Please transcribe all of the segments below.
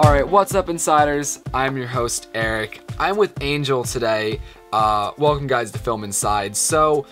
Alright, what's up, Insiders? I'm your host, Eric. I'm with Angel today. Welcome, guys, to Film Inside. So,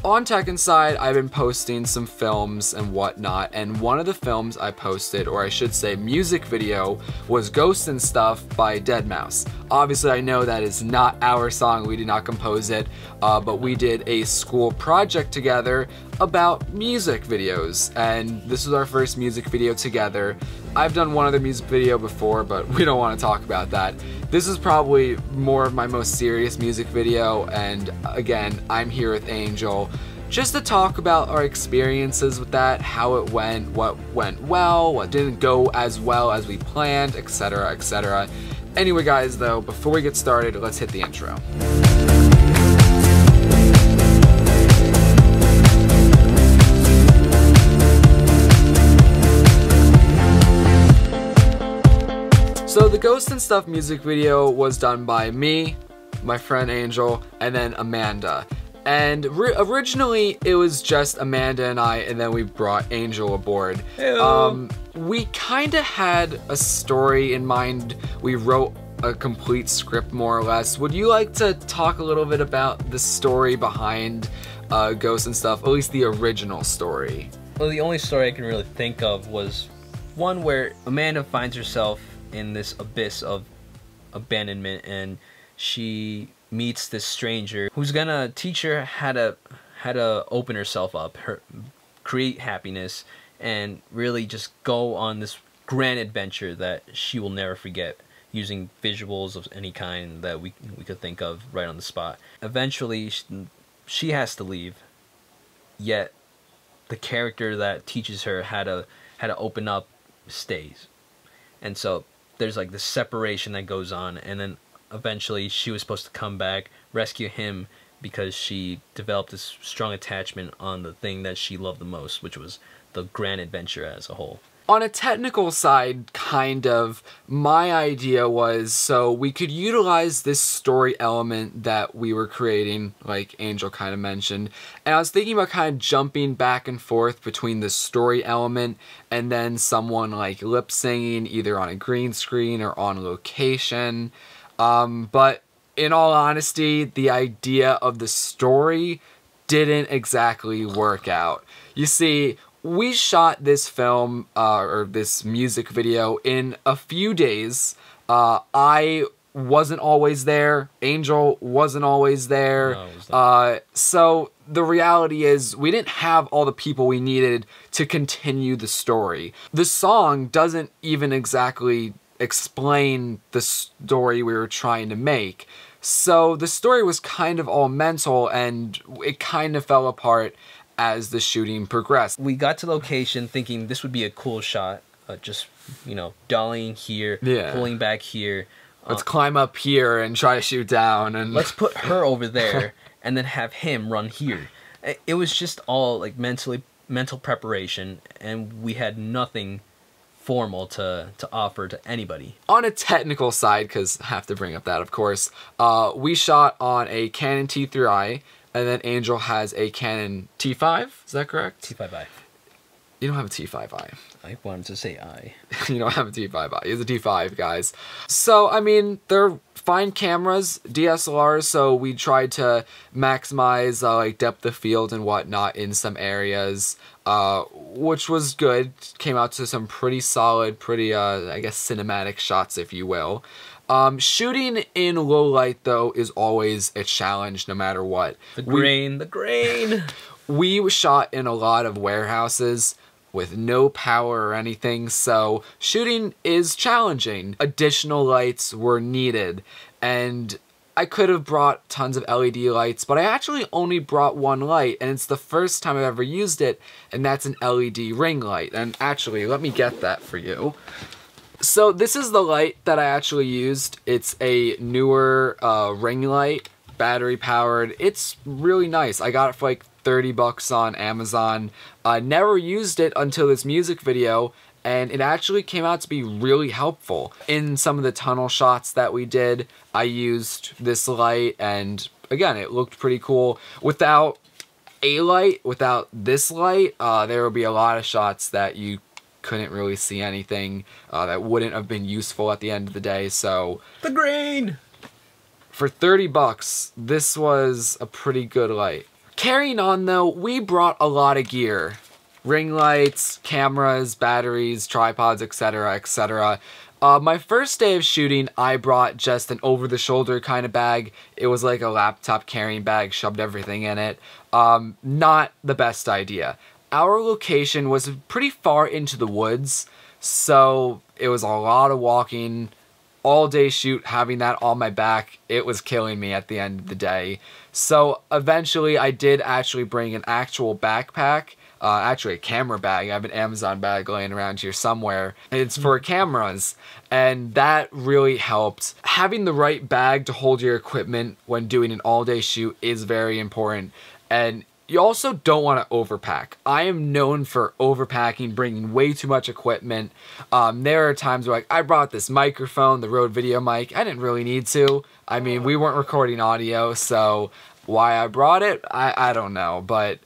on Tech Inside, I've been posting some films and whatnot, and one of the films I posted, or I should say music video, was Ghost and Stuff by Deadmau5. Obviously, I know that is not our song, we did not compose it, but we did a school project together about music videos, and this was our first music video together. I've done one other music video before, but we don't want to talk about that. This is probably more of my most serious music video, and again, I'm here with Angel just to talk about our experiences with that, how it went, what went well, what didn't go as well as we planned, etc, etc. Anyway, guys, though, before we get started, let's hit the intro. So the Ghost and Stuff music video was done by me, my friend Angel, and then Amanda. And originally it was just Amanda and I, and then we brought Angel aboard. We kind of had a story in mind. We wrote a complete script, more or less. Would you like to talk a little bit about the story behind Ghost and Stuff, at least the original story? Well, the only story I can really think of was one where Amanda finds herself in this abyss of abandonment, and she meets this stranger who's gonna teach her how to open herself up, create happiness, and really just go on this grand adventure that she will never forget, using visuals of any kind that we could think of right on the spot. Eventually, she has to leave, yet the character that teaches her how to open up stays. And so there's like this separation that goes on, and then eventually she was supposed to come back, rescue him, because she developed this strong attachment on the thing that she loved the most, which was the grand adventure as a whole. On a technical side, kind of, my idea was so we could utilize this story element that we were creating, like Angel kind of mentioned, and I was thinking about kind of jumping back and forth between the story element and then someone like lip singing either on a green screen or on location. But in all honesty, the idea of the story didn't exactly work out. You see, we shot this film, or this music video, in a few days. I wasn't always there. Angel wasn't always there. No, so the reality is we didn't have all the people we needed to continue the story. The song doesn't even exactly explain the story we were trying to make. So the story was kind of all mental, and it kind of fell apart as the shooting progressed. We got to location thinking this would be a cool shot, just, you know, dollying here, pulling back here. Let's climb up here and try to shoot down, and let's put her over there and then have him run here. It was just all like mental preparation, and we had nothing formal to offer to anybody. On a technical side, because I have to bring up that, of course, we shot on a Canon T3i, and then Angel has a Canon T5, is that correct? T5i. You don't have a T5i. I wanted to say I. You don't have a T5i. It's a T5, guys. So, I mean, they're fine cameras, DSLRs, so we tried to maximize like depth of field and whatnot in some areas, which was good. Came out to some pretty solid, pretty, I guess, cinematic shots, if you will. Shooting in low light, though, is always a challenge no matter what. The grain! We shot in a lot of warehouses with no power or anything, so shooting is challenging. Additional lights were needed, and I could have brought tons of LED lights, but I actually only brought one light, and it's the first time I've ever used it, and that's an LED ring light. And actually, let me get that for you. So this is the light that I actually used. It's a newer ring light, battery powered. It's really nice. I got it for like 30 bucks on Amazon. I never used it until this music video, and it actually came out to be really helpful. In some of the tunnel shots that we did, I used this light, and again, it looked pretty cool. Without a light, without this light, there would be a lot of shots that you couldn't really see anything that wouldn't have been useful at the end of the day. So The grain! for 30 bucks, this was a pretty good light. Carrying on though, we brought a lot of gear. Ring lights, cameras, batteries, tripods, etc, etc. My first day of shooting, I brought just an over-the-shoulder kind of bag. It was like a laptop carrying bag, shoved everything in it. Not the best idea. Our location was pretty far into the woods, so it was a lot of walking. All day shoot, having that on my back, it was killing me at the end of the day. So eventually I did actually bring an actual backpack, actually a camera bag. I have an Amazon bag laying around here somewhere. It's for cameras, and that really helped. Having the right bag to hold your equipment when doing an all-day shoot is very important, and you also don't want to overpack. I am known for overpacking, bringing way too much equipment. There are times where, like, I brought this microphone, the Rode Video mic. I didn't really need to. I mean, we weren't recording audio, so why I brought it, I don't know. But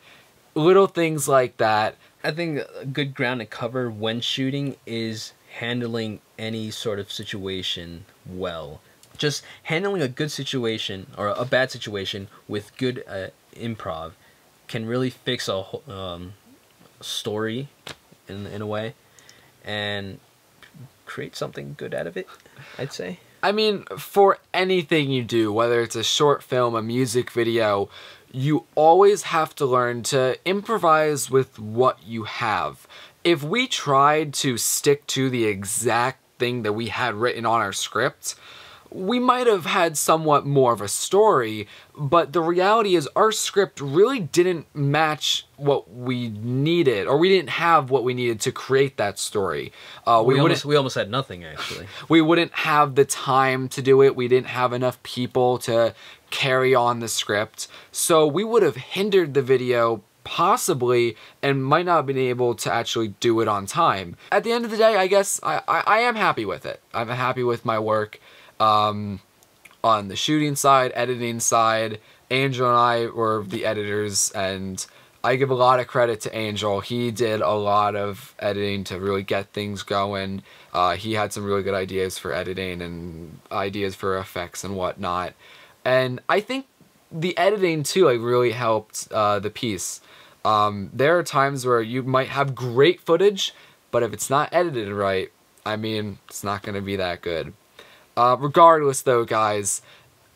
little things like that. I think a good ground to cover when shooting is handling any sort of situation well. Just handling a good situation or a bad situation with good improv can really fix a story in a way and create something good out of it, I'd say. I mean, for anything you do, whether it's a short film, a music video, you always have to learn to improvise with what you have. If we tried to stick to the exact thing that we had written on our script, we might have had somewhat more of a story, but the reality is our script really didn't match what we needed, or we didn't have what we needed to create that story. We almost had nothing, actually. We wouldn't have the time to do it. We didn't have enough people to carry on the script. So we would have hindered the video possibly and might not have been able to actually do it on time. At the end of the day, I guess I am happy with it. I'm happy with my work. On the shooting side, editing side, Angel and I were the editors, and I give a lot of credit to Angel. He did a lot of editing to really get things going. He had some really good ideas for editing and ideas for effects and whatnot. And I think the editing too, like, really helped the piece. There are times where you might have great footage, but if it's not edited right, I mean, it's not going to be that good. Regardless though, guys,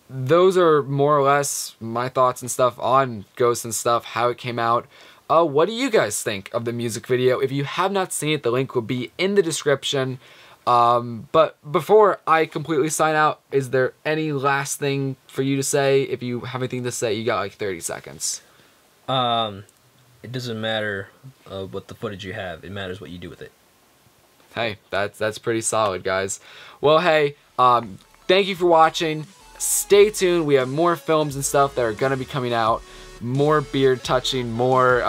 those are more or less my thoughts and stuff on Ghost and stuff, how it came out. What do you guys think of the music video? If you have not seen it, the link will be in the description. But before I completely sign out, is there any last thing for you to say? If you have anything to say, you got like 30 seconds. It doesn't matter what the footage you have. It matters what you do with it. Hey, that's pretty solid, guys. Well, hey, thank you for watching. Stay tuned. We have more films and stuff that are going to be coming out. More beard touching, more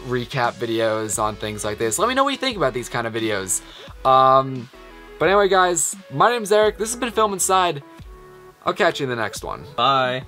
recap videos on things like this. Let me know what you think about these kind of videos. But anyway, guys, my name's Eric. This has been Film Inside. I'll catch you in the next one. Bye.